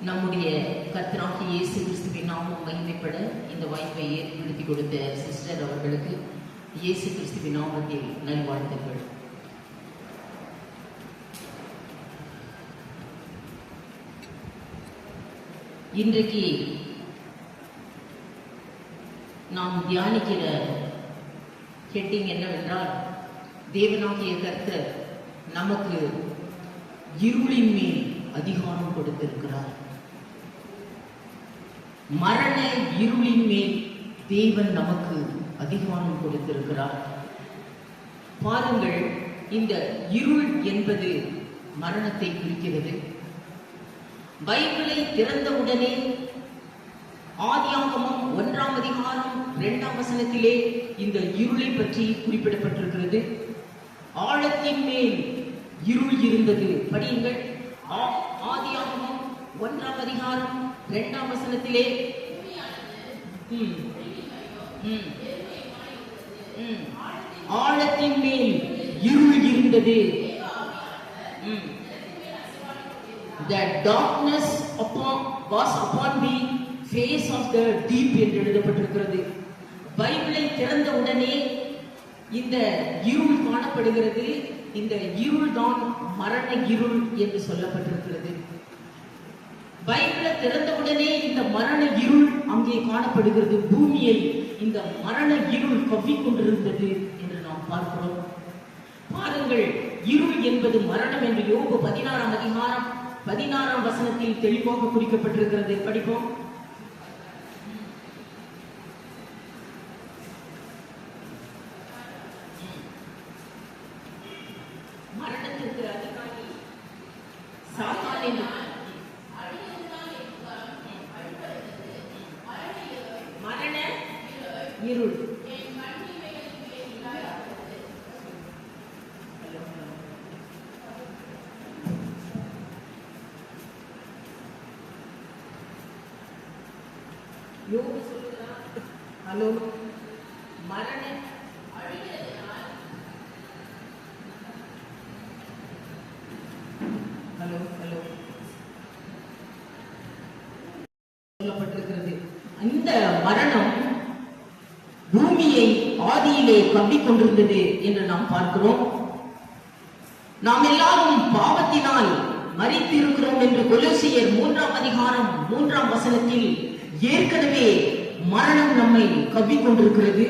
நம்முடைய கர்த்தராகிய இயேசு கிறிஸ்துவின் நாமம் மகிமைப்பட இந்த வாய்ப்பை ஏற்படுத்தி கொடுத்த சிஸ்டர் அவர்களுக்கு இயேசு கிறிஸ்துவின் நாமத்தில் நல்வாழ்த்துக்கள். இன்றைக்கு நாம் தியானிக்கிற ஹெட்டிங் என்னவென்றால், தேவனாகிய கர்த்தர் நமக்கு இருளின் மேல் அதிகாரம் கொடுத்திருக்கிறார். மரண இருளின் மேல் தேவன் நமக்கு அதிகாரம் கொடுத்திருக்கிறார். பாருங்கள், இந்த இருள் என்பது மரணத்தை குறிக்கிறது. பைபிளை திறந்தவுடனே ஆதியாகமம் 1ஆம் அதிகாரம் 2ஆம் வசனத்திலே இந்த இருளை பற்றி குறிப்பிடப்பட்டிருக்கிறது. ஆழத்தின் மேல் இருள் இருந்தது. படியுங்கள். ஆதியாகமம் 1ஆம் அதிகாரம் 2ஆம் வசனத்திலே ஆழத்தின் மேல் இருள் இருந்தது. The darkness was upon the face of the deep என்று எழுதப்பட்டிருக்கிறது. பைபிளை திறந்த உடனே இந்த இருள் காணப்படுகிறது. இந்த இருள் தான் மரண இருள் என்று சொல்லப்பட்டிருக்கிறது. பைபிளை திறந்தவுடனே இந்த மரண இருள் அங்கே காணப்படுகிறது. பூமியை இந்த மரண இருள் கவ்விக்கொண்டிருந்தது என்று நாம் பார்க்கிறோம். பாருங்கள், இருள் என்பது மரணம் என்று யோபு 16ஆம் அதிகாரம் 16ஆம் வசனத்தில் தெளிவாக குறிக்கப்பட்டிருக்கிறது. படிப்போம். மரணத்திற்கு அதிகாரி சாத்தான் என்று மரண இருள். யோபு சொல்லுகிறார், ஹலோ, மரண ஹலோ ஹலோ சொல்லப்பட்டிருக்கிறது. இந்த மரணம் பூமியை ஆதியிலே கவ்விக்கொண்டிருந்தது என்று நாம் பார்க்கிறோம். நாம் எல்லாரும் பாவத்தினால் மரித்திருக்கிறோம் என்று கொலோசியர் 3ஆம் அதிகாரம் 3ஆம் வசனத்தில் ஏற்கனவே மரணம் நம்மை கவ்விக்கொண்டிருக்கிறது.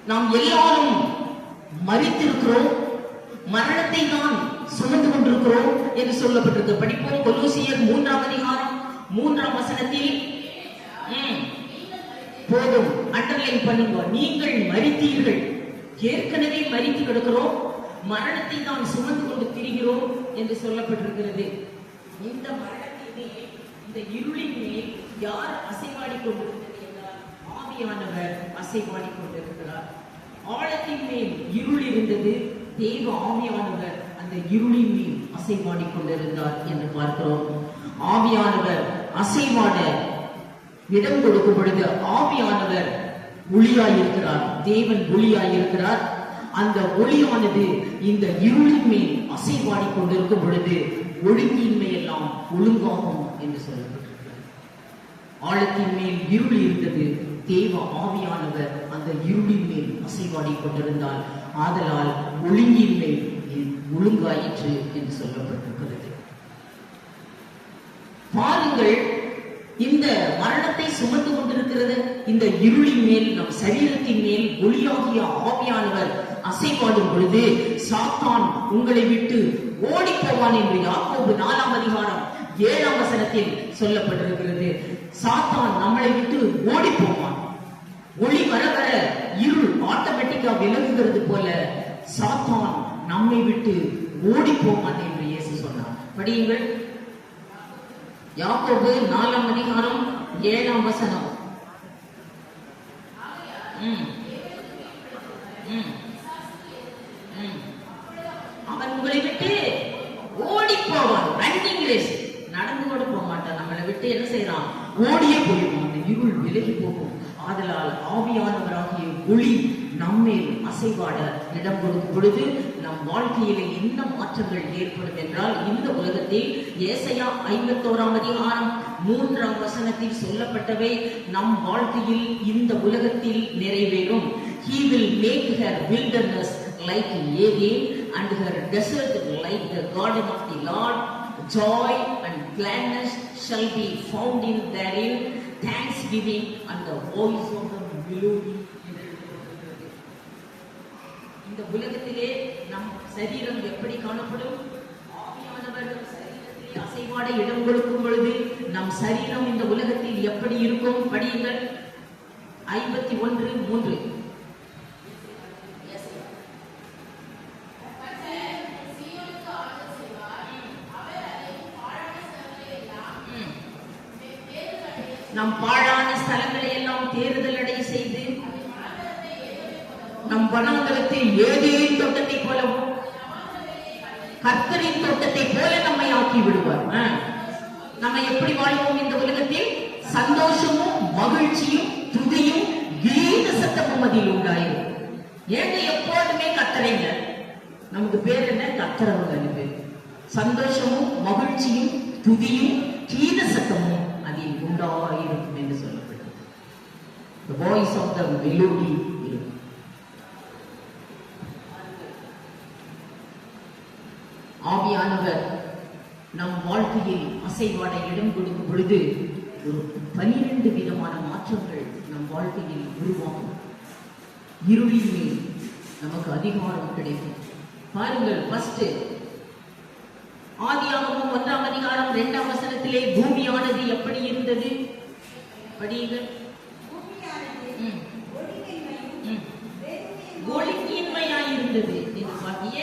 நாம் எல்லாரும் மரித்திருக்கிறோம், மரணத்தை தான் சுமந்து கொண்டிருக்கிறோம் என்று சொல்லப்பட்டிருக்கு. படிப்போம். கொலோசியர் 3ஆம் அதிகாரம் 3ஆம் வசனத்தில் போதும், அண்டர்லைன் பண்ணுங்க. நீங்கள் மரித்தீர்கள், ஏற்கனவே மரித்து கிடக்கிறோம், மரணத்தை தான் சுமந்து கொண்டு திரிகிறோம் என்று சொல்லப்பட்டிருக்கிறது. இந்த மரணத்திலே, இந்த இருளின் மேல் யார் அசைவாடி கொண்டிருக்கிறது என்றால் ஆவியானவர் அசைவாடி கொண்டிருக்கிறார். ஆழத்தின் மேல் இருள் இருந்தது. தேவ ஆவியானவர் அந்த இருளின் மேல் அசைவாடி கொண்டிருந்தார் என்று பார்க்கிறோம். ஆவியானவர் அசைவாட இடம் கொடுக்கும் பொழுது ஆவியானவர் ஒளியாயிருக்கிறார். தேவன் ஒளியாயிருக்கிறார். அந்த ஒளியானது இந்த இருளின் மேல் அசைவாடி கொண்டிருக்கும் பொழுது ஒழுங்கின்மை எல்லாம் ஒழுங்காகும் என்று சொல்லப்பட்டிருக்கிறது. ஆழத்தின் மேல் இருள் இருந்தது. தேவ ஆவியானவர் அந்த இருளின் மேல் அசைவாடி கொண்டிருந்தால் ஆதலால் ஒழுங்கின்மை ஒழுங்காயிற்று என்று சொல்லப்பட்டிருக்கிறது. பாருங்கள், இந்த மரணத்தை சுமந்து கொண்டிருக்கிறது இந்த இருளின் மேல், நம் சரீரத்தின் மேல் ஒளியாகிய ஆவியானவர் அசைவாடும் பொழுது சாத்தான் உங்களை விட்டு ஓடி போவான் என்று யாக்கோபு 4ஆம் அதிகாரம் 7ஆம் வசனத்தில் சொல்லப்பட்டிருக்கிறது. சாத்தான் நம்மளை விட்டு ஓடி போவான். ஒளி வர வர இருள் ஆட்டோமேட்டிக்கா விலகுகிறது போல சாத்தான் நம்மை விட்டு ஓடி போவான் என்று இயேசு சொன்னார். படியுங்கள். யாக்கோபு 4ஆம் அதிகாரம் 7ஆம் வசனம். அவன் உங்களை விட்டு ஓடி போவான். ரன்னிங் ரேஸ், நடந்து கூட போக மாட்டான். நம்மளை விட்டு என்ன செய்யறான்? ஓடியே போயிடுவான். அந்த இருள் விலகி போகும். ஆதலால் ஆவியானவராகிய ஒளி நம்மேல் அசைவாட இடம் கொடுக்கும் பொழுது நம் வாழ்க்கையிலே என்ன மாற்றங்கள் ஏற்படும் என்றால், இந்த உலகத்தில் ஏசாயா 51 அதிகாரம் 3 வசனத்தில் சொல்லப்பட்டவை நம் வாழ்க்கையில் இந்த உலகத்தில் நிறைவேறும். He will make her wilderness like Eden and her desert like the garden of the Lord. Joy and gladness shall be found in therein, thanksgiving and the voice of the melody. இந்த உலகத்திலே நம் சரீரம் எப்படி காணப்படும்? ஆவியானவர் சரீரத்திலே அசைவாட இடம் கொடுக்கும் பொழுது நம் சரீரம் இந்த உலகத்தில் எப்படி இருக்கும்? படியுங்கள். 51:3. நம் பாழான ஸ்தலங்களை எல்லாம் தேறுதல் அடைய செய்து நம் வனாந்தரத்தை ஏதேன் தோட்டத்தை போலவும் கர்த்தரின் தோட்டத்தை போல நம்மை ஆக்கி விடுவார். நம்ம எப்படி வாழ்வோம் இந்த உலகத்தில்? சந்தோஷமும் மகிழ்ச்சியும் துதியும் கீத சத்தமும் அதில் உண்டாயிருக்கும். ஏங்க எப்போதுமே கர்த்தரைங்க, நமக்கு பேர் என்ன? கர்த்தரவங்க பேர். சந்தோஷமும் மகிழ்ச்சியும் துதியும் கீத சத்தமும் அதில் உண்டாயிருக்கும் என்று சொல்லப்பட்டது. The voice of the melody. ஆவியானவர் நம் வாழ்க்கையில் அசைவாட இடம் கொடுக்கும் பொழுது ஒரு 12 விதமான மாற்றங்கள் நம் வாழ்க்கையில் உருவாகும். இருளின் மேல் நமக்கு அதிகாரம் கிடைக்கும். பாருங்கள், ஃபர்ஸ்ட் ஆதியாகமம் 1 அதிகாரம் 2 வசனத்திலே பூமியானது எப்படி இருந்தது? படியுங்கள். ஒழுங்கின்மையாய் இருந்தது.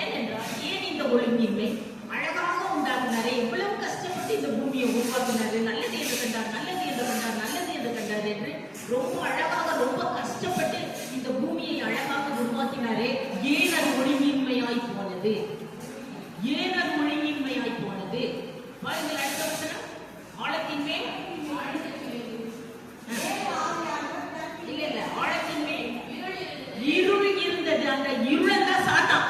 ஏனென்றால் ஏன் இந்த ஒழுங்கின்மை? அழகாக உண்டாக்குனாரே, எவ்வளவு கஷ்டப்பட்டு இந்த பூமியை உருவாக்கினாரு. நல்லது என்று கண்டார், நல்லது என்று கண்டார், நல்லது என்று கண்டார் என்று ரொம்ப அழகாக ரொம்ப கஷ்டப்பட்டு இந்த பூமியை அழகாக உருவாக்கினாரே, ஏன் அது ஒழுங்கின்மையாய் போனது? ஏன் அது ஒழுங்கின்மையாய் போனது? பாருங்கள், அடுத்த வசனம். ஆழத்தின் மேல் இல்ல ஆழத்தின் மேல் இருள் இருந்தது. அந்த இருளதான் சாத்தான்.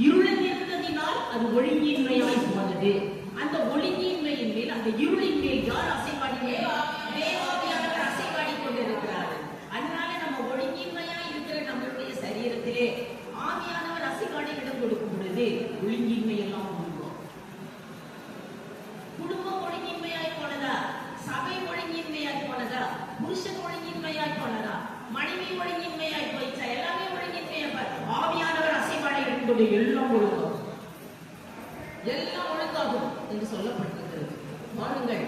இருள் இருந்ததினால் அது ஒழுங்கின்மையாய் போனது. அந்த ஒழுங்கின்மையின் மேல், அந்த இருளின் மேல் யார் அசைவாடினார்? தேவாவியானவர் அசைவாடி கொண்டிருக்கிறார். அதனால நம்ம ஒழுங்கின்மையாய் இருக்கிற நம்மளுடைய சரீரத்திலே ஆவியானவர் அசைவாடி இடம் கொடுக்கும் பொழுது ஒழுங்கின்மை எல்லாம் உருவாகும். குடும்பம் ஒழுங்கின்மையாய் போனதா? சபை ஒழுங்கின்மையாய் போனதா? புருஷன் ஒழுங்கின்மையாய் போனதா? மனைவி ஒழுங்கின்மையாய் போயிச்சா? எல்லாமே ஒழுங்கின்மையாய். ஆவியானவர் அசைவாடி இடம் கொண்டு எல்லாம் ஒழுங்காகும், எல்லாம் ஒழுங்காகும் என்று சொல்லப்பட்டிருக்கிறது. பாருங்கள்,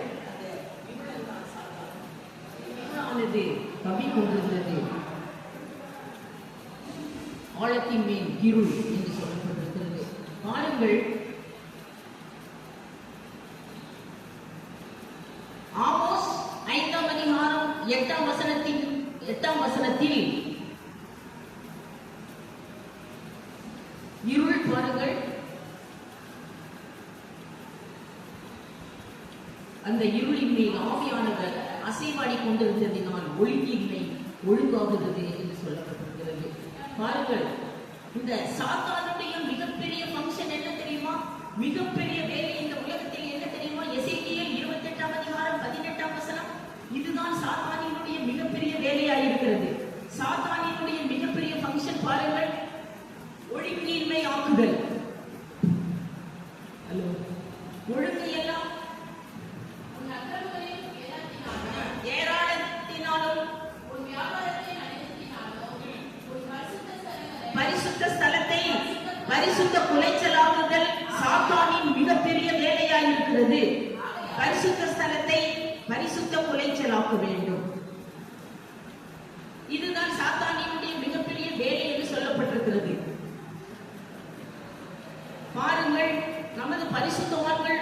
ஆனது கவி கொண்டிருந்தது. ஆழத்தின் மேல் இருள் என்று சொல்லப்பட்டிருக்கிறது. பாருங்கள், ஆமோஸ் 5 அதிகாரம் 8 வசனத்தில் இருள், பாருங்கள், அந்த இருளின் மேல் ஆவியானவர் அசைவாடி கொண்டிருந்ததினால் ஒழுங்கின்மை ஒழுங்காகுகிறது என்று சொல்லப்பட்டிருக்கிறது. பாருங்கள், இந்த சாத்தானுடைய மிகப்பெரிய ஃபங்க்ஷன் என்ன தெரியுமா? மிகப்பெரிய வேலை இந்த உலகத்தில் என்ன தெரியுமா? எசேக்கியேல் 28 அதிகாரம் 18 வசனம். இதுதான் சாத்தானினுடைய மிகப்பெரிய வேலையாயிருக்கிறது. சாத்தானினுடைய மிகப்பெரிய ஃபங்க்ஷன் பாருங்கள், ஒழுங்கின்மை ஆக்குதல். ஒழுங்கு எல்லாம் ஏராளத்தினாலும் பரிசுத்த ஸ்தலத்தை பரிசுத்த குலைச்சலாக்குதல் சாத்தானின் மிகப்பெரிய வேலையாயிருக்கிறது. பரிசுத்த ஸ்தலத்தை பரிசுத்த குலைச்சலாக்க வேண்டும். இதுதான் சாத்தானினுடைய மிகப்பெரிய வேலை என்று சொல்லப்பட்டிருக்கிறது. பாருங்கள், நமது பரிசுத்தவான்கள்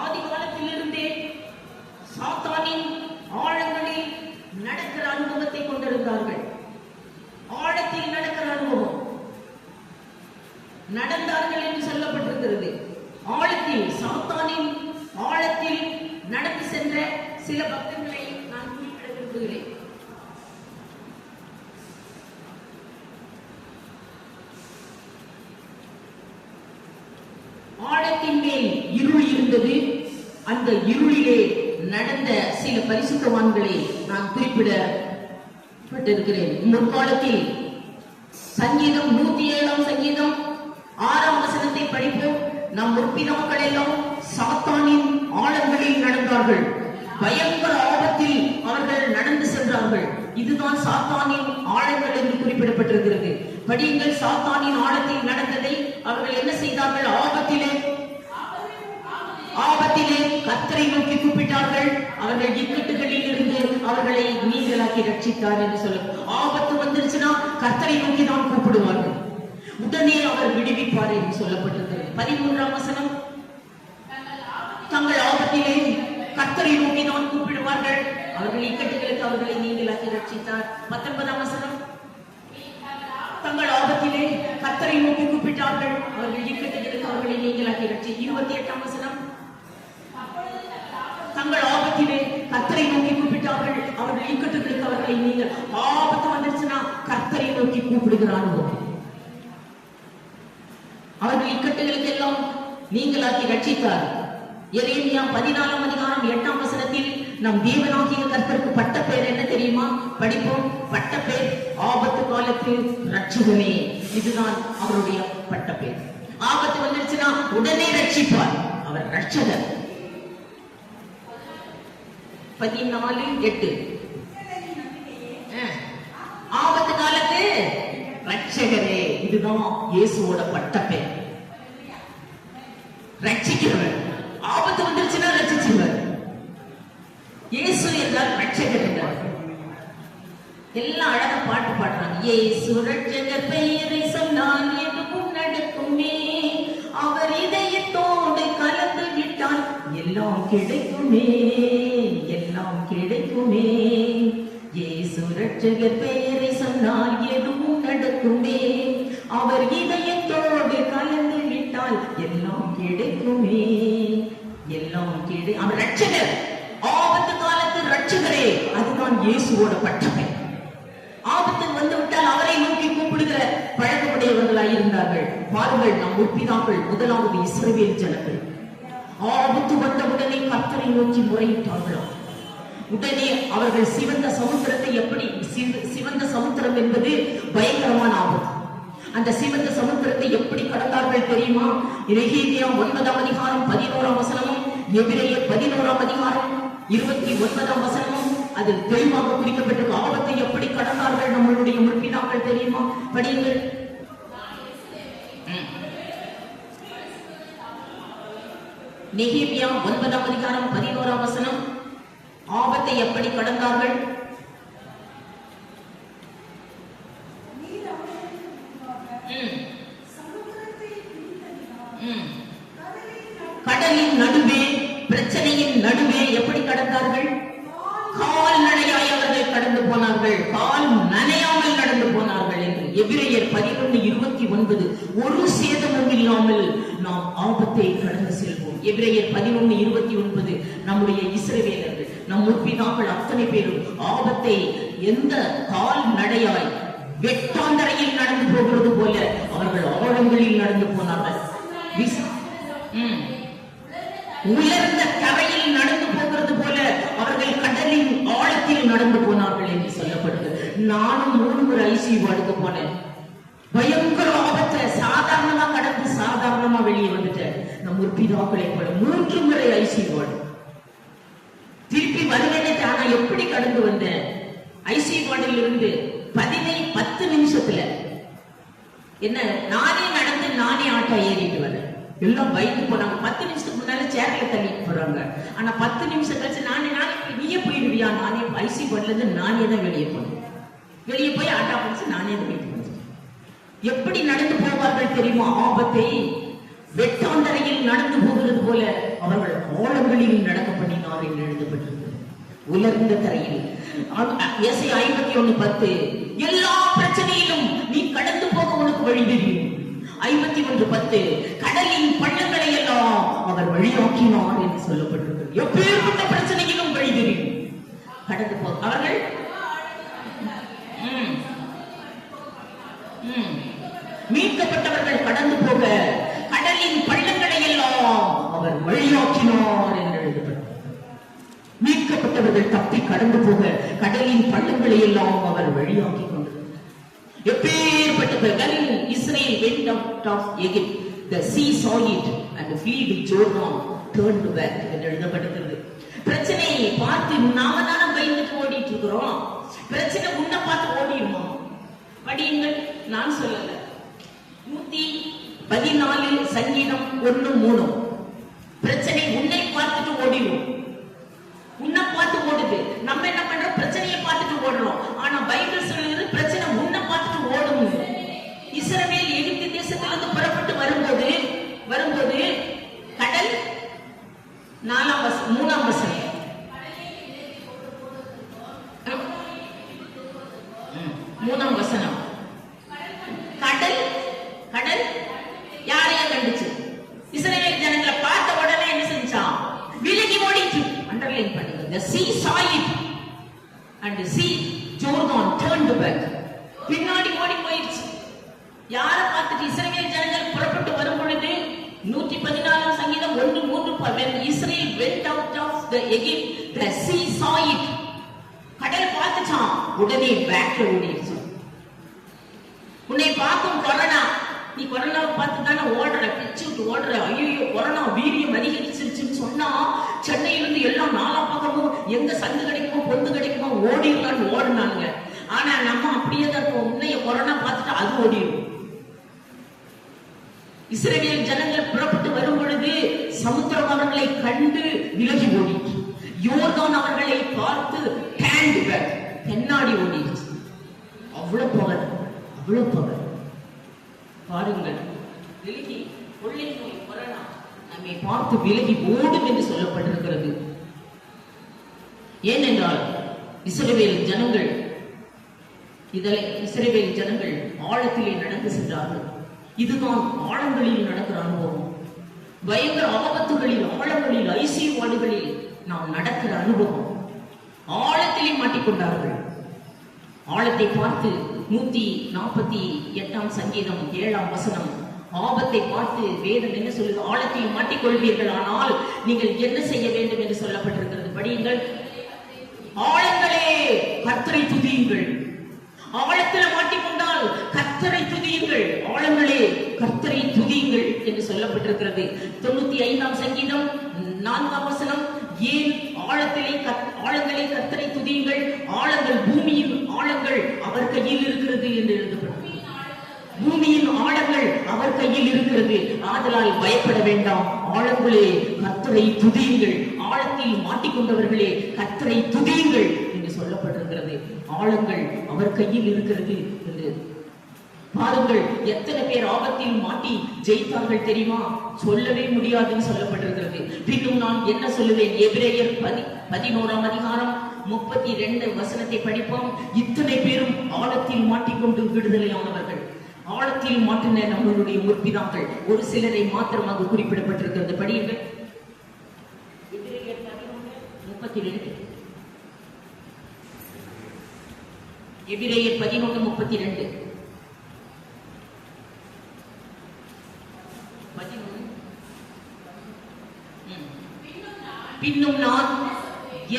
ஆதி காலத்திலிருந்தே சாத்தானின் ஆழங்களில் நடக்கிற அனுபவத்தை கொண்டிருந்தார்கள். ஆழத்தில் நடக்கிற அனுபவம் நடந்தார்கள் என்று சொல்லப்பட்டிருக்கிறது. ஆழத்தில், சாத்தானின் ஆழத்தில் நடந்து சென்ற சில பக்தர்களை நான் குறிப்பிட விரும்புகிறேன். ஆலயத்தின் மேல் இருள் இருந்தது. அந்த இருளிலே நடந்த சில பரிசுத்தவான்களை நான் குறிப்பிடப்பட்டிருக்கிறேன். முற்காலத்தில் சங்கீதம் 107 சங்கீதம் 6 வசனத்தை படிப்போம். நம் முற்பிதாக்கள் எல்லாம் சாத்தானின் ஆழங்களில் நடந்தார்கள், பயங்கர ஆபத்தில் அவர்கள் நடந்து சென்றார்கள். இதுதான் சாத்தானின் ஆழங்கள் என்று குறிப்பிடப்பட்டிருக்கிறது. படியுங்கள். சாத்தானின் ஆழத்தில் நடந்ததை அவர்கள் என்ன செய்தார்கள்? ஆபத்திலே கர்த்தரை நோக்கி கூப்பிட்டார்கள். அவர்கள் இக்கட்டுகளில் இருந்து அவர்களை நீங்களாக்கி ரட்சித்தார் என்று சொல்ல. ஆபத்து வந்துருச்சுன்னா கர்த்தரை நோக்கி தான் கூப்பிடுவார்கள், உடனே அவர் விடுவிப்பார் என்று சொல்லப்பட்டிருக்கிறது. 13 வசனம், தங்கள் ஆபத்திலே கர்த்தரை நோக்கி தான் கூப்பிடுவார்கள், அவர்கள் இக்கட்டுகளுக்கு அவர்களை நீங்களாக்கி ரட்சித்தார். 19 வசனம், தங்கள் ஆபத்திலே கர்த்தரை நோக்கி கூப்பிட்டார்கள், அவர்கள் இக்கட்டுகளுக்கு அவர்களை நீங்களாக்கி ரட்சி. 28 வசனம், தங்கள் ஆபத்திலே கர்த்தரை நோக்கி கூப்பிட்டார்கள், அவர்கள் இக்கட்டுகளுக்கு அவர்களை நீங்கள். ஆபத்து வந்துருச்சுன்னா கர்த்தரை நோக்கி கூப்பிடுகிறார்கள், அவர்கள் இக்கட்டுகளுக்கு எல்லாம் நீங்களாக்கி ரட்சித்தார். எரேமியா 14 அதிகாரம் 8 வசனத்தில் நம் தேவனாகிய கர்த்தருக்கு பட்ட பெயர் என்ன தெரியுமா? படிப்போம். பட்ட பெயர் ஆபத்து காலத்து ரட்சகனே. இதுதான் அவருடைய பட்ட பெயர். ஆபத்து வந்துருச்சுன்னா உடனே ரட்சிப்பார், அவர் ரட்சகர். 14:8 ஆபத்து காலத்து ரட்சகரே. இதுதான் இயேசுவோட பட்ட பெயர், ரட்சிக்கிறவர். ஆபத்து வந்துருச்சுன்னா ரட்சிச்சுவர். இயேசு என்றால் ரட்சகர் என்றார். எல்லாம் அழகா பாட்டு பாடுறாங்க. இயேசு ரட்சகர் பெயரை சொன்னால் எதுவும் நடக்குமே, அவர் இதயத்தோடு கலந்து விட்டால் எல்லாம் கிடைக்குமே, எல்லாம் கிடைக்குமே. இயேசு ரட்சகர் பெயரை சொன்னால் எதுவும் நடக்குமே, அவர் இதயத்தோடு கலந்து விட்டால் எல்லாம் கிடைக்குமே, எல்லாம் அவர் ரட்சகர், ஆபத்து காலத்து ரட்சகரே. அதுதான் இயேசுவோட பட்டமை. ஆபத்து வந்து விட்டால் அவரை நோக்கி கூப்பிடுகிற பழக்கமுடையவர்களாய் இருந்தார்கள். பாருங்கள், நம் முற்பிதாக்கள் முதலாவது இஸ்ரவேல் ஜனங்கள் ஆபத்து வந்தவுடனே கர்த்தரை நோக்கி முறையிட்டார்களாம். உடனே அவர்கள் சிவந்த சமுத்திரத்தை, எப்படி சிவந்த சமுத்திரம் என்பது பயங்கரமான ஆபத்து, அந்த சிவந்த சமுத்திரத்தை எப்படி கடந்தார்கள் தெரியுமா? நெகேமியா 9 அதிகாரம் 11 வசனமும் எபிரேயர் 11 அதிகாரம் 29 வசனமும் அதில் தெளிவாக குறிக்கப்பட்டிருக்க. ஆபத்தை எப்படி கடந்தார்கள் நம்மளுடைய முற்பிதாக்கள் தெரியுமா? படியுங்கள். நெகேமியா 9 அதிகாரம் 11 வசனம். ஆபத்தை எப்படி கடந்தார்கள்? கடலின் நடுவே, பிரச்சனையின் நடுவே எப்படி கடந்தார்கள்? கால் நனையாய் அவர்கள் கடந்து போனார்கள், கால் நனையாமல் நடந்து போனார்கள் என்று எபிரேயர் 11:29. ஒரு சேதமும் இல்லாமல் நாம் ஆபத்தை கடந்து செல்வோம். எபிரேயர் 11:29. நம்முடைய இஸ்ரவேலர்கள், நம் முற்பிதாக்கள் அத்தனை பேரும் ஆபத்தை எந்த கால் நடையாய் வெட்டாந்தரையில் நடந்து போகிறது போல அவர்கள் ஆழங்களில் நடந்து போனார்கள். உயர்ந்த கரையில் நடந்து போகிறது போல அவர்கள் கடலின் ஆழத்தில் நடந்து போனார்கள் என்று சொல்லப்படுகிறது. நானும் 3 முறை ஐசியூ வார்டுக்கு போனேன். பயங்கர ஆபத்தை சாதாரணமா கடந்து சாதாரணமா வெளியே வந்துட்டேன். நம் முற்பிதாக்களை போல 3 முறை ஐசியூ வார்டு. திருப்பி வருவேன். ஆனா எப்படி கடந்து வந்தேன்? ஐசியூ வார்டில் இருந்து 10 நிமிஷத்துல என்ன நானே நடந்து நானே ஆட்டோ ஏறிட்டு வரேன். எல்லாம் பயந்து போனாங்க. 10 நிமிஷத்துக்கு முன்னால சேர்ல தள்ளிட்டு போறாங்க. ஆனா 10 நிமிஷம் கழிச்சு நானே நீயே போயிடுவியா? நானே ஐசி வார்டுல இருந்து நானே தான் வெளியே போனேன். வெளியே போய் ஆட்டோ பிடிச்சு நானே தான் வீட்டுக்கு வந்தேன். எப்படி நடந்து போவார்கள் தெரியுமா? ஆபத்தை வெட்டாந்தரையில் நடந்து போகிறது போல அவர்கள் ஆழங்களில் நடக்க பண்ணினார் என்று எழுதப்பட்டிருக்கிறது. உலர்ந்த தரையில். ஏசாயா 51:10. எல்லா பிரச்சனையிலும் நீ கடந்து போக உனக்கு வழி தெரியும். 51:10. கடலின் பள்ளங்களை எல்லாம் அவர் வழியாக்கினார் என்று சொல்லப்பட்டிருக்கிறது. எப்பேற்பட்ட பிரச்சனையிலும் வழி தெரியும் கடந்து போக அவர்கள். மீட்கப்பட்டவர்கள் கடந்து போக கடலின் பள்ளங்களை எல்லாம் வழியாக்கினார் என்று எழுதப்பட்டது. மீட்கப்பட்டவர்கள் தப்பி கடந்து போக கடலின் பள்ளங்களை எல்லாம் அவர் வழியாக்கி கொண்டிருந்தார். எப்பேற்பட்ட Israel went out of Egypt, the sea saw it and fled Jordan turned back என்று எழுதப்பட்டிருக்கிறது. பிரச்சனையை பார்த்து நாம தானே பயந்துட்டு ஓடிட்டு இருக்கிறோம். பிரச்சனை உன்னை பார்த்து ஓடிடுமா? படியுங்கள், நான் சொல்லல. 114 சங்கீதம் 1:3. பிரச்சனை உன்னை பார்த்துட்டு ஓடிடும். உன்னை பார்த்து ஓடுது. நம்ம என்ன பண்றோம்? பிரச்சனையை பார்த்துட்டு ஓடுறோம். ஆனா பைபிள் சொல்லுது பிரச்சனை உன்னை பார்த்துட்டு ஓடும். இஸ்ரவேல் எகிப்து தேசத்திலிருந்து புறப்பட்டு வரும்போது கடல் 3ஆம் வசனம் 3ஆம் வசனம் கடல் யாரையா கண்டுச்சு? இஸ்ரவேல் ஜனங்களை பார்த்த உடனே என்ன செஞ்சான்? விலகி ஓடிச்சு. அண்டர்லைன் பண்ணுங்க. The sea saw it and the sea Jordan turned back. பின்னாடி ஓடி போயிடுச்சு. யாரை பார்த்துட்டு? இஸ்ரவேல் ஜனங்கள் புறப்பட்டு வரும் பொழுது 114 சங்கீதம் 1:3 when Israel went out of the Egypt, the sea saw it. கடல் பார்த்துச்சான், உடனே பேக்ல ஓடிடுச்சு. உன்னை பார்க்கும் கொரோனா, நீ கொரோனாவை பார்த்து தானே ஓடுற, பிச்சு விட்டு ஓடுற. ஐயோ கொரோனா வீரியம் அதிகரிச்சிருச்சுன்னு சொன்னா சென்னையிலிருந்து எல்லாம் நாலா பக்கமும் எங்க சந்து கிடைக்குமோ பொந்து கிடைக்குமோ ஓடிடலான்னு ஓடுனாங்க. ஆனா நம்ம அப்படியே தான் உன்னைய கொரோனா பார்த்துட்டு அது ஓடிடும். இஸ்ரவேல் ஜனங்கள் புறப்பட்டு வரும் பொழுது சமுத்திரம் அவர்களை கண்டு விலகி ஓடிச்சு. யோர்தான் அவர்களை பார்த்து பின்னாடி ஓடிடுச்சு. அவ்வளவு பவர், அவ்வளவு பவர். பாருங்கள், விலகி கொள்ளை நோய் கொரோனா நம்மை பார்த்து விலகி ஓடும் என்று சொல்லப்பட்டிருக்கிறது. ஏனென்றால் இஸ்ரவேல் ஜனங்கள் ஆழத்திலே நடந்து சென்றார்கள். இதுதான் ஆழங்களில் நடக்கிற அனுபவம். பயங்கர ஆபத்துகளில், ஆழங்களில், ஐசியு வார்டுகளில் நாம் நடக்கிற அனுபவம். ஆழத்திலே மாட்டிக்கொண்டார்கள். ஆழத்தை பார்த்து 148 சங்கீதம் 7ஆம் வசனம் ஆபத்தை பார்த்து வேதம் என்ன சொல்லுது? ஆழத்தில் மாட்டிக்கொள்வீர்கள், ஆனால் நீங்கள் என்ன செய்ய வேண்டும் என்று சொல்லப்பட்டிருக்கிறது. படியுங்கள். ஆழங்களே கர்த்தரை துதியுங்கள். ஆழத்தில் மாட்டிக்கொண்டால் கர்த்தரை துதியுங்கள். ஆழங்களே கர்த்தரை துதியுங்கள் என்று சொல்லப்பட்டிருக்கிறது. 95ஆம் சங்கீதம் 4ஆம் வசனம் ஏன் ஆழங்களே கர்த்தரை துதியுங்கள், ஆழங்கள் பூமியின் ஆழங்கள் அவர் கையில் இருக்கிறது என்று எழுதப்பட்டது. பூமியின் ஆழங்கள் அவர் கையில் இருக்கிறது, ஆதலால் பயப்பட வேண்டாம். ஆழங்களே கர்த்தரை துதியுங்கள், ஆழத்தில் மாட்டிக்கொண்டவர்களே கர்த்தரை துதியுங்கள் என்று சொல்லப்பட்டிருக்கிறது. ஆழங்கள் அவர் கையில் இருக்கிறது என்று பாருங்கள். எத்தனை பேர் ஆபத்தில் மாட்டி ஜெயித்தார்கள் தெரியுமா? சொல்லவே முடியாதுன்னு சொல்லப்பட்டிருக்கிறது. பின்னும் நான் என்ன சொல்லுவேன்? எபிரேயர் 11ஆம் அதிகாரம் 32 வசனத்தை படிப்போம். இத்தனை பேரும் ஆழத்தில் மாட்டிக்கொண்டு விடுதலையானவர்கள். ஆழத்தில் மாட்டின நம்மளுடைய முற்பிதாக்கள். ஒரு சிலரை மாத்திரம் அங்கு குறிப்பிடப்பட்டிருக்கிறது. படியுங்கள். எபிரேயர் 11:32. எபிரேயர் 11:32. பின்னும் நான்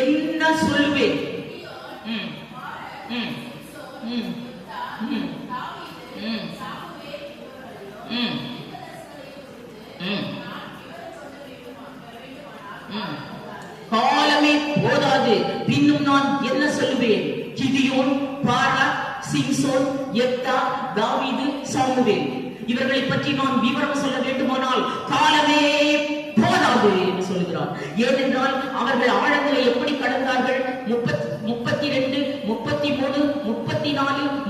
என்ன சொல்வேன்? காலமே போதாது, பின்னும் நான் என்ன சொல்லுவேன்? கிதியோன், பாராக், சிம்சோன், யெப்தா, தாவீது, சாமுவேல் இவர்களை பற்றி நான் விவரம் சொல்ல வேண்டுமானால் காலமே போதாது என்று சொல்கிறார். ஏனென்றால் அவர்கள் ஆழங்களை எப்படி கடந்தார்கள்? 32, 33, 34,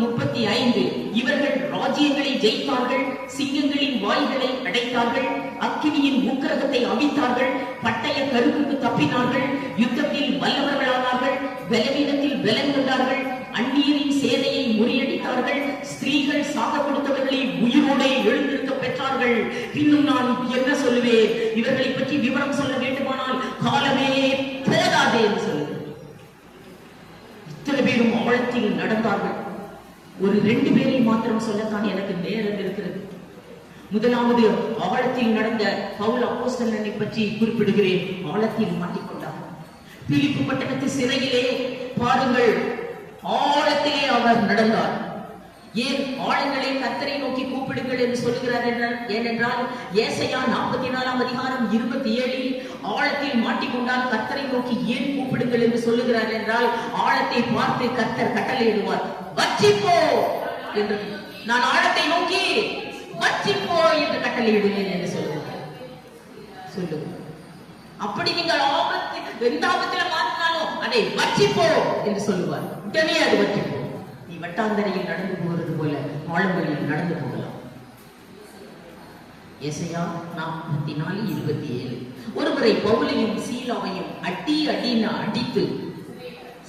35 இவர்கள் ராஜ்யங்களை ஜெயித்தார்கள், சிங்கங்களின் வாய்களை அடைத்தார்கள், அக்கினியின் உக்கிரகத்தை அவித்தார்கள், பட்டய கருவுக்கு தப்பினார்கள், யுத்தத்தில் வல்லவர்களானார்கள், பலவீனத்தில் பலம் கொண்டார்கள், அந்நியரின் சேனையை முறியடித்தார்கள், ஸ்திரீகள் சாக கொடுத்தவர்களை உயிரோடு எழுந்திருக்க பெற்றார்கள். இன்னும் நான் என்ன சொல்லுவேன்? இவர்களை பற்றி விவரம் சொல்ல வேண்டுமானால் காலமே போதாதே என்று சொல்லுவேன். இத்தனை பேரும் ஆழத்தில் நடந்தார்கள். ஒரு 2 பேரை மாத்திரம் சொல்லத்தான் எனக்கு நேரம் இருக்கிறது. முதலாவது ஆழத்தில் நடந்த பவுல் அப்போஸ்தலனை பற்றி குறிப்பிடுகிறேன். ஆழத்தில் மாட்டிக்கொண்டார். பிலிப்பு பட்டணத்து சிறையிலே பாருங்கள், ஆழத்திலே அவர் நடந்தார். ஏன் ஆழங்களை கர்த்தரை நோக்கி கூப்பிடுங்கள் என்று சொல்லுகிறார் ஏனென்றால் ஏசாயா 44 அதிகாரம் 27 ஆழத்தில் மாட்டிக்கொண்டால் கர்த்தரை நோக்கி ஏன் கூப்பிடுங்கள் என்று சொல்லுகிறார் என்றால், ஆழத்தை பார்த்து கர்த்தர் கட்டளையிடுவார், வற்றிப்போ என்று. நான் ஆழத்தை நோக்கி வற்றிப்போ என்று கட்டளையிடுவேன் என்று சொல்லுகிறார். அப்படி நீங்கள் எந்த ஆபத்துல மாற்றினாலும் அதை வற்றிப்போ என்று சொல்லுவார். உடனே அது வற்றிப்போ. நீ வட்டாந்தரையில் நடந்து போகிறது போல ஆழங்களில் நடந்து போகலாம். ஏசாயா 44:27. ஒருவரை பவுலையும் சீலாவையும் அடின்னு அடித்து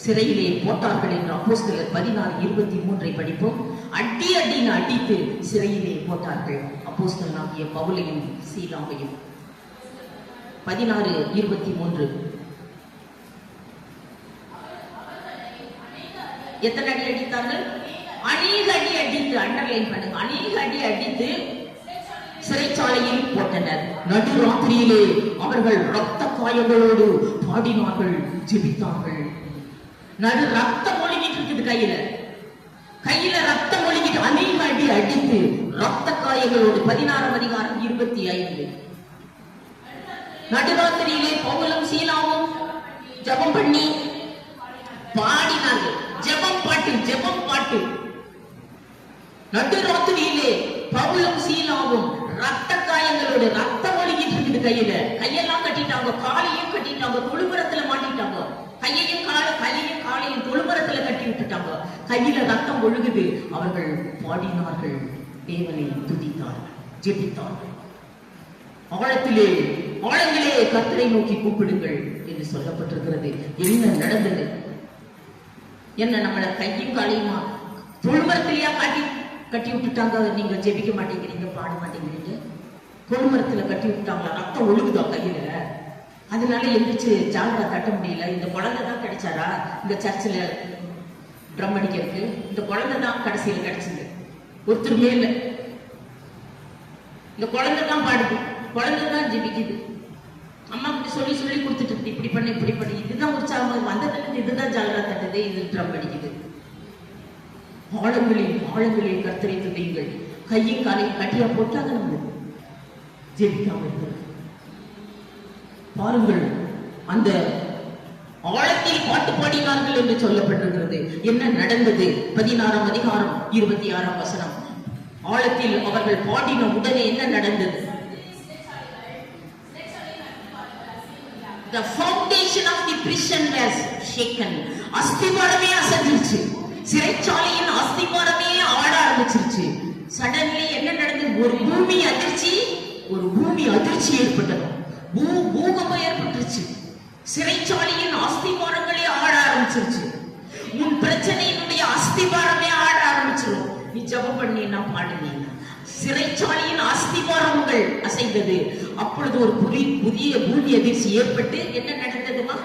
சிறையிலே போட்டார்கள் என்று அப்போஸ்தலர் 16:23 படிப்போம். அடின்னு அடித்து சிறையிலே போட்டார்கள் அப்போஸ்தலனாகிய பவுலையும் சீலாவையும். 16:23. எத்தனை அடி அடித்தார்கள்? அநேக அடி அடித்து, அண்டர்லைன் பண்ணுங்க, அநேக அடி அடித்து சிறைச்சாலையில் போட்டனர். நடுராத்திரியிலே அவர்கள் ரத்த காயங்களோடு பாடினார்கள், ஜெபித்தார்கள். நடு ரத்தம் ஒழுகிட்டு இருக்குது, கையில ரத்தம் ஒழுகிட்டு அநேக அடி அடித்து ரத்த காயங்களோடு. 16 அதிகாரம் 25. நடுராத்திரியிலே பவுலும் சீலாவும் ஜெபம் பண்ணி பாடினார்கள். ஜெபம் பாட்டு. நடுராத்திரியிலே பவுலும் சீலாவும் ரத்த காயங்களோடு, ரத்தம் ஒழுகிட்டு இருக்குது கையெல்லாம் கட்டிட்டாங்க, காலையும் கட்டிட்டாங்க, தொழுமரத்துல மாட்டிட்டாங்க. கையையும் காலையும் தொழுமரத்துல கட்டி விட்டுட்டாங்க. கையில ரத்தம் ஒழுகுது. அவர்கள் பாடினார்கள், தேவனை துதித்தார்கள், ஜெபித்தார்கள். ஆழங்களே கர்த்தரை நோக்கி கூப்பிடுங்கள் என்று சொல்லப்பட்டிருக்கிறது. என்ன நடந்தது? என்ன நம்மளை கையும் காலையுமா தொழுமரத்திலேயா கட்டி விட்டுட்டாங்க? நீங்க ஜெபிக்க மாட்டேங்கிறீங்க, பாட மாட்டேங்கிறீங்க. தொழுமரத்துல கட்டி விட்டுட்டாங்களா? ரத்தம் ஒழுகுதா கையில? அதனால எந்திரிச்சு ஜால்ரா தட்ட முடியல. இந்த குழந்தை தான் கிடைச்சாரா இந்த சர்ச்சில் ட்ரம் அடிக்கிறதுக்கு? இந்த குழந்தை தான் கடைசியில் கிடைச்சது, ஒருத்தருமே இல்லை. இந்த குழந்தை தான் பாடுது, குழந்தை தான் ஜெபிக்குது. அம்மா கிட்ட சொல்லி கொடுத்துட்டு இருக்கு, இப்படி பண்ணி இதுதான் உற்சாகம் வந்ததுல இதுதான் ஜால்ரா தட்டுது, இது ட்ரம் அடிக்குது. ஆழங்களில் கர்த்தரை துதியுங்கள். கையும் காலையும் கட்டியா போட்டாங்க, நம்ம ஜெபிக்காம இருக்கிறது. பாருங்கள், அந்த ஆழத்தில் பாட்டு பாடினார்கள் என்று சொல்லப்பட்டிருக்கிறது. என்ன நடந்தது? 16 அதிகாரம் 26 ஆழத்தில் அவர்கள் பாடின உடனே என்ன நடந்தது? The foundation of the prison was shaken. அஸ்திவாரமே அசைஞ்சிருச்சு. சிறைச்சாலையின் அஸ்திவாரமே ஆட ஆரம்பிச்சிருச்சு. சடன்லி என்ன நடந்தது? ஒரு பூமி அதிர்ச்சி ஏற்பட்டது. பூகம்பம் ஏற்பட்டுருச்சு. சிறைச்சாலையின் அஸ்திவாரங்களே ஆட ஆரம்பிச்சிருச்சு. உன் பிரச்சனையினுடைய அஸ்திவாரமே ஆட ஆரம்பிச்சிடும். நீ ஜெபம் பண்ணினா பாடுனீங்க, சிறைச்சாலையின் அஸ்திவாரங்கள் அசைந்தது. அப்பொழுது ஒரு புதிய பூமி அதிர்ச்சி ஏற்பட்டு என்ன நடந்ததுமா?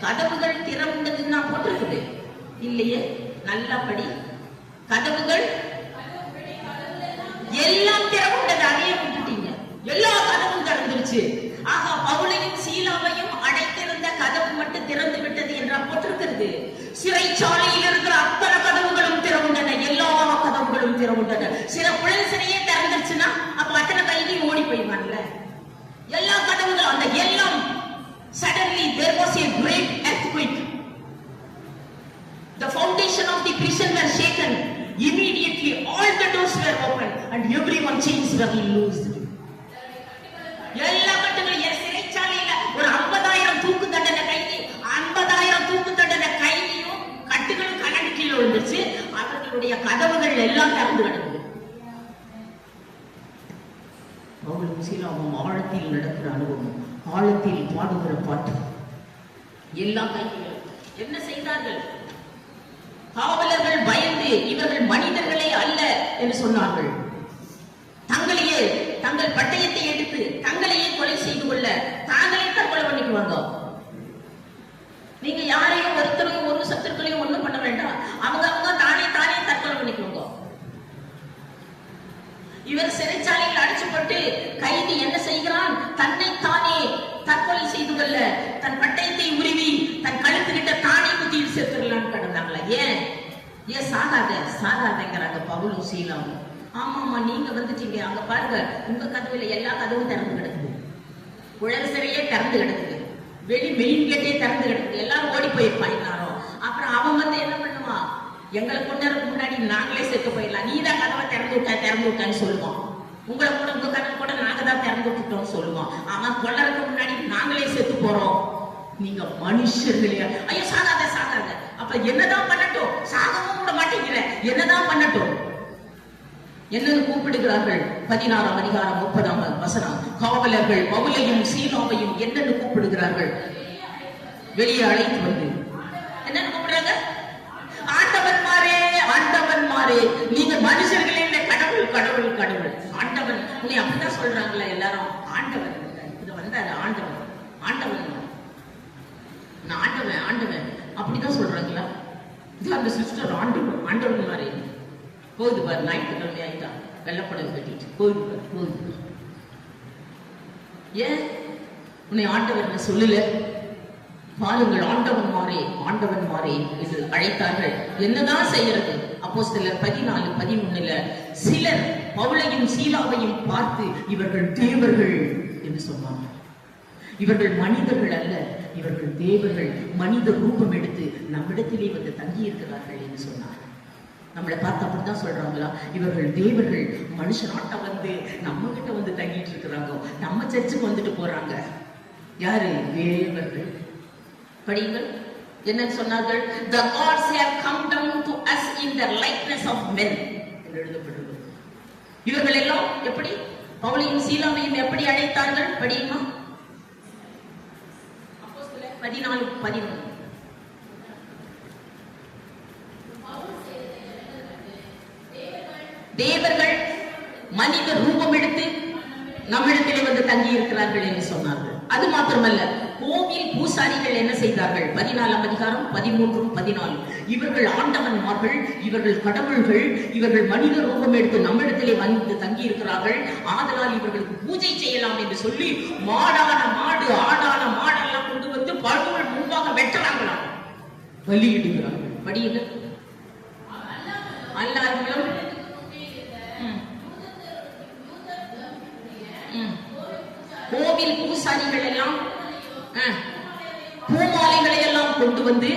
கதவுகள் திறந்ததுன்னா போட்டிருக்குது இல்லையே? நல்லா படி. கதவுகள் எல்லாம் திறவுண்டது, அதையே விட்டுட்டீங்க. எல்லா கதவும் திறந்துருச்சு. ஆகா, பவுலையும் சீலாவையும் அடைத்திருந்த கதவு மட்டும் திறந்து விட்டது என்றா போட்டிருக்கிறது. சிறைச்சாலையில் இருக்கிற அத்தனை கதவுகளும் திறவுண்டன, எல்லா கதவுகளும் திறவுண்டன. புழல் சிறையே திறந்துருச்சுன்னா அப்ப அத்தனை கைதியும் ஓடி போயிடுவாங்கல்ல. எல்லா கதவுகளும், அந்த எல்லாம் suddenly there was a great earthquake. The foundation of the prison were shaken. Immediately all the doors were opened and everyone chains were loosed. எல்லா கட்டுகளும் சிறைச்சாலையில ஒரு 50,000 தூக்கு தண்டனை கைதி, 50,000 தூக்கு தண்டனை கைதியும் கட்டுகளும் கலண்டு கீழே விழுந்துச்சு. அவர்களுடைய கதவுகள் எல்லாம் திறந்து கிடக்குது. பவுலும் சீலாவும் ஆழத்தில் நடக்கிற அனுபவம், ஆழத்தில் பாடுகிற பாட்டு. எல்லா கைதிகளும் என்ன செய்தார்கள்? காவலர்கள் பயந்து இவர்கள் மனிதர்களே அல்ல என்று சொன்னார்கள். தங்கள் பட்டயத்தை எடுத்து தங்களையே கொலை செய்து கொள்ள தாங்களே தற்கொலை பண்ணிக்குவாங்க. நீங்க யாரையும் ஒருத்தரையும் ஒரு சத்துருக்களையும் ஒண்ணும் பண்ண வேண்டாம். அவங்க தானே இவர் சிறைச்சாலையில் அடைச்சுப்பட்டு கைதி என்ன செய்கிறான்? தன்னைத்தானே தற்கொலை செய்து கொள்ள தன் பட்டயத்தை உருவி தன் கழுத்துக்கிட்ட தானே குத்திட்டு செத்துடலான்னு கிடந்தாங்களா? ஏன் சாகாதங்கிறாங்க பவுலும் சீலாவும். ஆமாமா, நீங்க வந்துட்டீங்க, அங்க பாருங்க உங்க கதவுல எல்லா கதவும் திறந்து கிடக்குது, உழவு சிறையே திறந்து கிடக்குது, மெயின் கேட்டே திறந்து கிடக்குது, எல்லாரும் ஓடி போயிருப்பான் எல்லாரும். அப்புறம் அவன் வந்து என்ன பண்ணுவான்? எங்களை கொண்டதுக்கு முன்னாடி நாங்களே செத்து போயிடலாம், நீ தான் கதவை திறந்து விட்டான்னு சொல்லுவான். உங்களை கூட உங்க கதவை கூட நாங்க தான் திறந்து விட்டுட்டோம்னு சொல்லுவான். அவன் கொள்ளறதுக்கு முன்னாடி நாங்களே செத்து போறோம், நீங்க மனுஷர்களே. ஐயோ சாகாத. அப்ப என்னதான் பண்ணட்டும்? சாகவும் கூட மாட்டேங்கிற, என்னதான் பண்ணட்டும்? என்னன்னு கூப்பிடுகிறார்கள்? 16ஆம் அதிகாரம் 30ஆம் வசனம். காவலர்கள் பவுலையும் சீலாவையும் என்னன்னு கூப்பிடுகிறார்கள்? வெளியே அழைத்து வந்து என்னன்னு கூப்பிடுறாங்க? ஆண்டவன்மாரே, நீங்க மனுஷர்களே இல்ல, கடவுள். ஆண்டவன் உன்னை அப்படிதான் சொல்றாங்களா எல்லாரும்? ஆண்டவன் இது வந்தாரு, ஆண்டவன் அப்படிதான் சொல்றாங்களா? இது அந்த சிஸ்டர் ஆண்டவன் மாதிரி போகுது பாரு. ஞாயிற்றுக்கிழமை ஆயிட்டா வெள்ளப்படம் கட்டிட்டு போகுது. ஏன் உன்னை ஆண்டவன் சொல்லல? பாருங்கள், ஆண்டவன் மாறே என்று அழைத்தார்கள். என்னதான் செய்யறது? அப்போஸ்தலர் 14:13 சிலர் பவுலையும் சீலாவையும் பார்த்து இவர்கள் தேவர்கள் என்று சொன்னாங்க. இவர்கள் மனிதர்கள் அல்ல, இவர்கள் தேவர்கள், மனித ரூபம் எடுத்து நம்மிடத்திலே வந்து தங்கி இருக்கிறார்கள் என்று சொன்னார். நம்மளை பார்த்து அப்படிதான் சொல்றாங்களா? இவர்கள் தேவர்கள் மனுஷனாட்டம் வந்து நம்ம கிட்ட வந்து தங்கிட்டு இருக்கிறாங்க, நம்ம சர்ச்சுக்கு வந்துட்டு போறாங்க. யாரு? தேவர்கள். படியுங்கள், என்ன சொன்னார்கள்? The gods have come down to us in the likeness of men என்று எழுதப்பட்டிருக்கிறது. இவர்கள் எல்லாம் எப்படி பவுலையும் சீலாவையும் எப்படி அழைத்தார்கள்? படியுமா? அப்போஸ்தலர் 14:11 தேவர்கள் மனித ரூபம் எடுத்து நம்மிடத்திலே வந்து தங்கி இருக்கிறார்கள் என்று சொன்னார்கள். அது மாத்திரமல்ல, கோவில் பூசாரிகள் என்ன செய்தார்கள்? 14ஆம் அதிகாரம் 13-14 இவர்கள் ஆண்டவன்மார்கள், இவர்கள் கடவுள்கள், இவர்கள் மனித ரூபம் எடுத்து நம்மிடத்திலே வந்து தங்கி இருக்கிறார்கள், ஆதலால் இவர்களுக்கு பூஜை செய்யலாம் என்று சொல்லி மாடான மாடு ஆடான மாடெல்லாம் கொண்டு வந்து பழுவல் முன்பாக வெட்டலாங்களாம், பலியிடுகிறார்கள். படியுங்கள். அல்லார்களும் கோவில் பூசாரிகள் எல்லாம் பூமாலைகளை எல்லாம் கொண்டு வந்து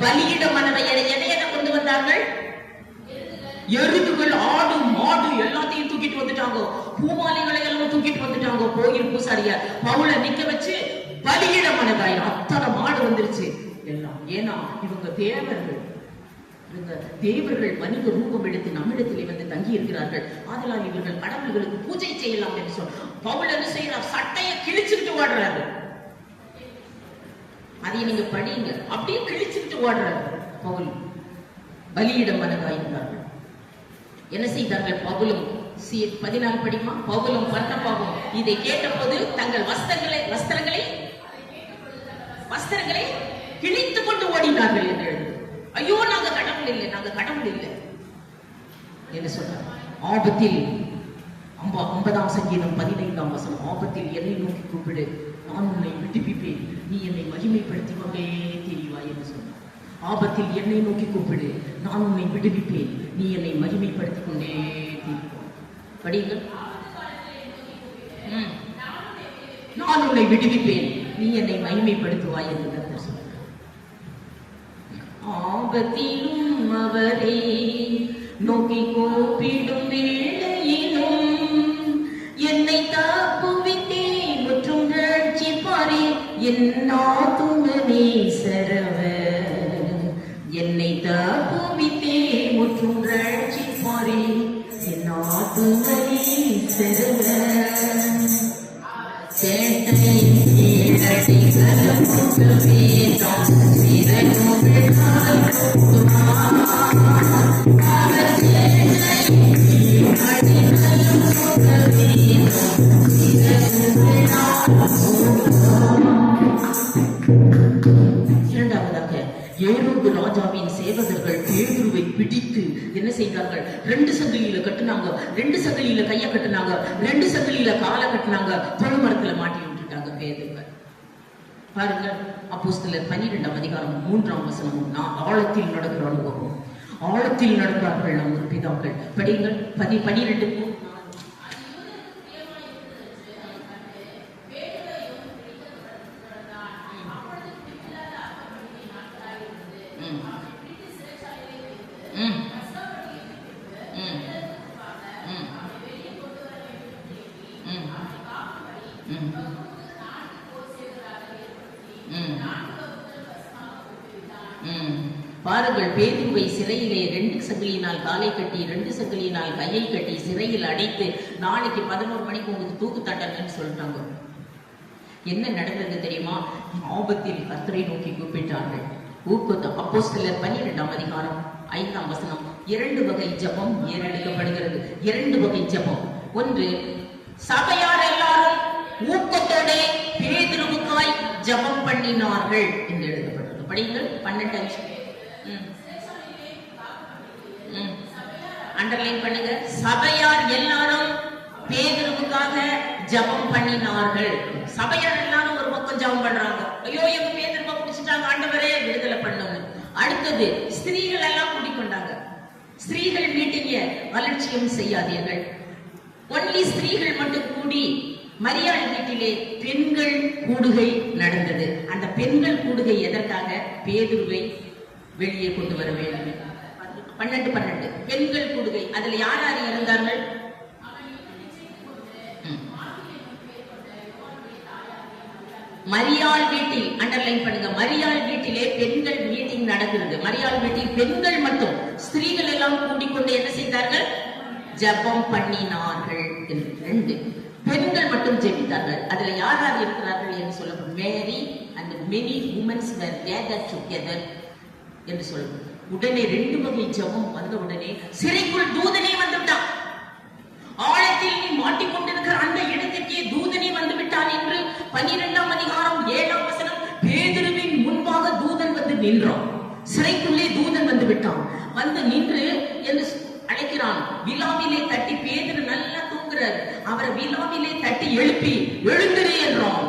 பலியிட மனதை எதையெதை கொண்டு வந்தார்கள்? எருதுகள், ஆடு, மாடு எல்லாத்தையும் தூக்கிட்டு வந்துட்டாங்க, பூமாலைகளை எல்லாம் தூக்கிட்டு வந்துட்டாங்க. கோயில் பூசாரிய பவுல நிக்க வச்சு பலியிட மனதாயிரம் அத்தனை மாடு வந்துருச்சு எல்லாம். ஏன்னா இவங்க தேவர்கள், தேவர்கள் மனித ரூபம் எடுத்து நம்மிடத்திலே வந்து தங்கி இருக்கிறார்கள், ஆதலால் இவர்கள் கடவுள்களுக்கு பூஜை செய்யலாம் என்று சொன்ன பவுல் என்ன செய்யறார்? சட்டையை கிழிச்சுட்டு ஓடுறாரு. அதை நீங்க படிங்க. அப்படியே கிழிச்சுட்டு ஓடுறாரு பவுல். பலியிட மனதாயிருந்தார்கள். என்ன செய்தார்கள்? பவுலும் 14 படிமா. பவுலும் பர்னபாவும் இதை கேட்டபோது தங்கள் வஸ்திரங்களை கிழித்துக் கொண்டு ஓடினார்கள் என்று எழுது. ஐயோ, நாங்க கடவுள் இல்லை என்று சொன்னார். ஆபத்தில் 50ஆம் சங்கீதம் 15ஆம் வசனம், ஆபத்தில் என்னை நோக்கி கூப்பிடு, நான் உன்னை விடுவிப்பேன், நீ என்னை மகிமைப்படுத்திக் கொண்டே தெரிவாய் என்று சொன்னார். ஆபத்தில் என்னை நோக்கி கூப்பிடு, நான் உன்னை விடுவிப்பேன், நீ என்னை மகிமைப்படுத்திக் கொண்டே தெரிவாய். படியுங்கள். நான் உன்னை விடுவிப்பேன், நீ என்னை மகிமைப்படுத்துவாய் என்று கர்த்தர் சொன்னார். ஆபத்திலும் அவரே நோக்கி கூப்பிடும் வேளையிலும் என்னை தாப்புவித்தே முற்றும் ரட்சிப்பாரே என் ஆத்துமனே சரவர். என்னை தாப்புவித்தே முற்றும் ரட்சிப்பாரே என் ஆத்துமனே சரவர். சேட்டை கீழடி கலமுகவே தான் சிறகுகள் இரண்டாவதாக, ஏரோது ராஜாவின் சேவகர்கள் பேதுருவை பிடித்து என்ன செய்தார்கள்? 2 சங்கிலியில கட்டுனாங்க, 2 சங்கிலியில கைய கட்டுனாங்க, 2 சங்கிலியில காலை கட்டுனாங்க, தொழுமரத்துல மாட்டி விட்டுட்டாங்க பேதுருவை. பாருங்க, அப்போஸ்தலர் 12ஆம் அதிகாரம் 3ஆம் வசனமும் ஆழத்தில் நடக்கிற அனுபவம். ஆழத்தில் நடந்தார்கள் நம் பிதாக்கள். படிங்கள் 12. பாருங்கள், பேதுருவை சிறையிலே 2 சங்கிலியினால் காலை கட்டி 2 சங்கிலியினால் கையை கட்டி சிறையில் அடைத்து நாளைக்கு 11 மணிக்கு உங்களுக்கு தூக்கு தண்டனைன்னு சொல்லிட்டாங்க. என்ன நடந்தது தெரியுமா? ஆபத்தில் கர்த்தரை நோக்கி கூப்பிட்டார்கள். அப்போஸ்தலர் 12ஆம் அதிகாரம் 5ஆம் வசனம். 2 வகை ஜெபம் ஏறெடுக்கப்படுகிறது. 2 வகை ஜெபம். ஒன்று, சபையார் எல்லாரும் ஊக்கத்தோட பேதுருவுக்காய் ஜெபம் பண்ணினார்கள் என்று எழுதப்பட்டது. படிங்கள் 12. அண்டர்லைன் பண்ணுங்க. சபையார் எல்லாரும் பேதுருவுக்காக ஜெபம் பண்ணினார்கள். சபையார் எல்லாரும் ஒரு பக்கம் ஜெபம் பண்றாங்க, ஐயோ எங்க பேதுருவை பிடிச்சிட்டாங்க, ஆண்டவரே விடுதலை பண்ணணும். அடுத்தது, ஸ்திரீகள் எல்லாம் கூட்டிக்கொண்டாங்க. ஸ்திரீகள் மீட்டிங்க அலட்சியம் செய்யாதீர்கள். ஒன்லி ஸ்திரீகள் மட்டும் கூடி மரியாள் வீட்டிலே பெண்கள் கூடுகை நடந்தது. அந்த பெண்கள் கூடுகை எதற்காக? பேதுருவை வெளியே கொண்டு வர வேண்டும். 12 பெண்கள் கூடுகை. அதுல யார் யார் இருந்தார்கள்? மரியாள் வீட்டில், அண்டர்லைன் பண்ணுங்க, மரியாள் வீட்டிலே பெண்கள் மீட்டிங் நடக்கிறது. மரியாள் வீட்டில் பெண்கள் மட்டும், ஸ்திரீகள் எல்லாம் கூட்டிக்கொண்டு என்ன செய்தார்கள்? ஜெபம் பண்ணினார்கள். 2 பெண்கள் மட்டும் ஜெபித்தார்கள். அதுல யார் யார் இருக்கிறார்கள் என்று சொல்லப்படும். மேரி and many women were gathered together என்று சொல்லப்படும். உடனே 2 வகை ஜெபம் வந்த உடனே சிறைக்குள் தூதனே வந்து விட்டான். ஆழத்தில் நீ மாட்டிக்கொண்டிருக்கிற அந்த இடத்திற்கே தூதனே வந்து விட்டான் என்று 12ஆம் அதிகாரம் 7ஆம் வசனம். பேதுருவின் முன்பாக தூதன் வந்து நின்றான். சிறைக்குள்ளே தூதன் வந்து விட்டான். வந்து நின்று என்று அழைக்கிறான். விலாவிலே தட்டி, பேதுரு நல்லா தூங்குறார், அவரை விலாவிலே தட்டி எழுப்பி எழுந்திரு என்றான்.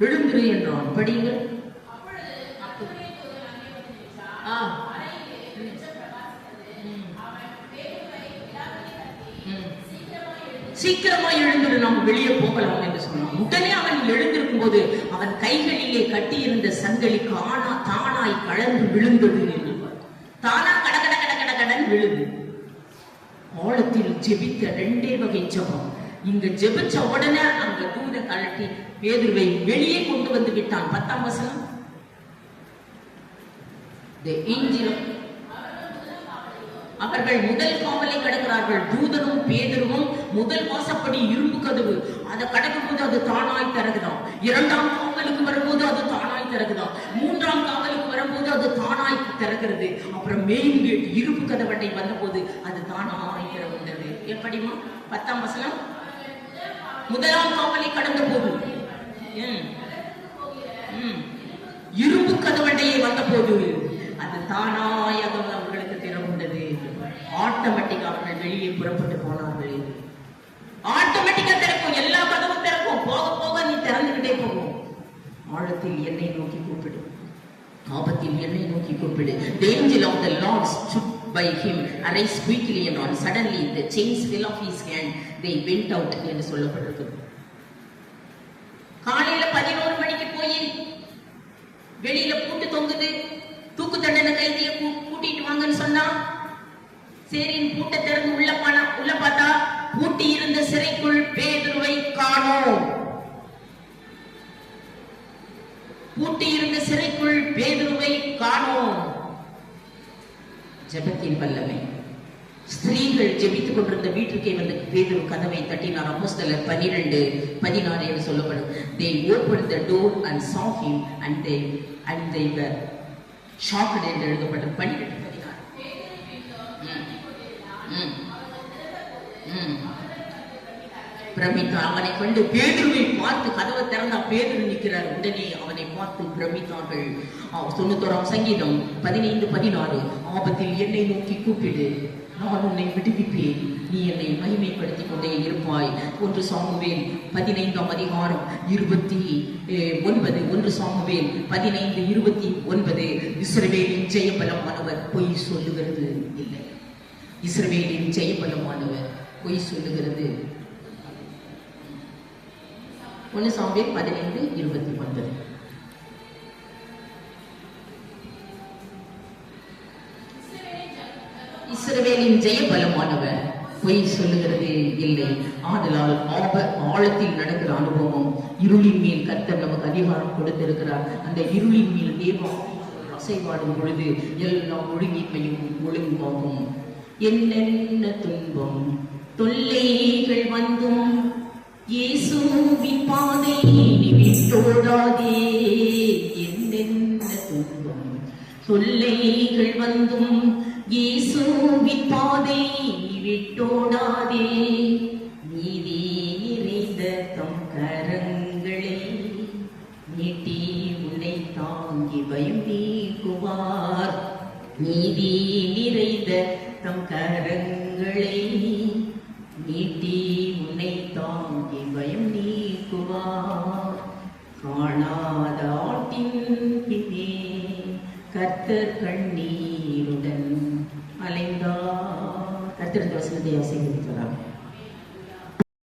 எழுந்திரு என்றான். படிங்கள். சீக்கிரமா எழுந்திரு, நாம் வெளியே போகலாம் என்று சொன்னான். உடனே அவன் எழுந்திருக்கும் போது அவன் கைகளிலே கட்டியிருந்த சங்கிலி தானாய் கலந்து விழுந்தது என்று தானா கட கட கட கட கடன் விழுது. ஆழத்தில் ஜெபித்த 2 வகை ஜெபம். இங்க ஜெபிச்ச உடனே அங்க தூத கழட்டி பேதுருவை வெளியே கொண்டு வந்து விட்டான். 10ஆம் வசனம். அவர்கள் முதல் காவலை கடக்கிறார்கள். தூதனும் பேதுருவும் முதல் வாசப்படி இரும்பு கதவு, அதை கடக்கும் போது அது தானாய் திறகுதான். 2ஆம் காவலுக்கு வரும்போது அது தானாய் திறகுதான். 3ஆம் காவலுக்கு வரும்போது அது தானாய் திறக்கிறது. அப்புறம் மெயின் கேட் இரும்பு கதவட்டை வந்த போது அது தானாய் திறந்தது. எப்படிமா? 10ஆம் வசனம். முதலாம் காவலை கடந்த போது இரும்பு கதவண்டையை வந்த போது அது தானாய் அவர்களுக்கு திறந்தது. ஆட்டோமேட்டிக் அவர்கள் வெளியே புறப்பட்டு போனார்கள். ஆட்டோமேட்டிக்கா திறக்கும், எல்லா கதவும் திறக்கும். போக போக நீ திறந்துகிட்டே போகும். ஆழத்தில் என்னை நோக்கி கூப்பிடு, ஆபத்தில் என்னை நோக்கி கூப்பிடு. The angel of the Lord stood by him, arise quickly, and suddenly the chains fell off his hand. They went out என்று சொல்லப்பட்டிருக்கிறது. காலையில 11 மணிக்கு போய் வெளியில பூட்டு தொங்குது, தூக்கு தண்டனை கைதியை கூட்டிட்டு வாங்கன்னு சொன்னா, சரின்னு பூட்டை திறந்து உள்ள பார்த்தா பூட்டி இருந்த சிறைக்குள் பேதுருவை காணோம். பூட்டி இருந்த சிறைக்குள் பேதுருவை காணோம். ஜெபத்தின் வல்லமை. ஸ்திரீகள் ஜெபித்துக் கொண்டிருந்த வீட்டுக்கே வந்து பேதுரு கதவை தட்டினார். அப்போஸ்தலர் 12:16 என்று சொல்லப்படும். They opened the door and saw him and they were shocked என்று எழுதப்பட்டது. 12:16. பிரமித்தார். அவனை கண்டு பேதுருவை பார்த்து, கதவை திறந்தா பேதுரு நிற்கிறார். உடனே அவனை பார்த்து பிரமித்தார்கள். 91ஆம் சங்கீதம் 15:16. ஆபத்தில் என்னை நோக்கி கூப்பிடு, நான் உன்னை விடுவிப்பேன், நீ என்னை மகிமைப்படுத்திக் கொண்டே இருப்பாய். 1 சாமுவேல் 15ஆம் அதிகாரம் 29. 1 சாமுவேல் 15:29. இஸ்ரவேலின் ஜெயபலமானவர் பொய் சொல்லுகிறது இல்லை. இஸ்ரவேலின் ஜெயபலமானவர் பொய் சொல்லுகிறது. 1 சாமுவேல் 15:29. இஸ்ரவேலின் ஜெயபலமானவர் பொய் சொல்லுகிறது இல்லை. ஆதலால் ஆழத்தில் நடக்கிற அனுபவம், இருளின் மேல் கர்த்தர் நமக்கு அதிகாரம் கொடுத்திருக்கிறார். அந்த இருளின் மேல் தேவம் அசைவாடும் பொழுது எல்லாம் ஒழுங்கின்மையும் ஒழுங்குமாகும். என்னென்ன துன்பம் தொல்லைகள் வந்தும் இயேசுவின் பாதை நீ விட்டோடாதே. என்னென்ன துன்பம் தொல்லைகள் வந்தும் இயேசுவின் பாதை நீ விட்டோடாதே. நீதி நிறைந்த தம் கரங்களை நீட்டி உன்னை தாங்கி பயம் நீக்குவார். நீதி நிறைந்த தம் கரங்களை நீட்டி உன்னை தாங்கி பயம் நீக்குவார். காணாத ஆட்டின் பின்னே கர்த்தர் கண்ணீருடன் அலைந்தார். கர்த்தர் வசனத்தை ஆசீர்வதிக்கிறார்.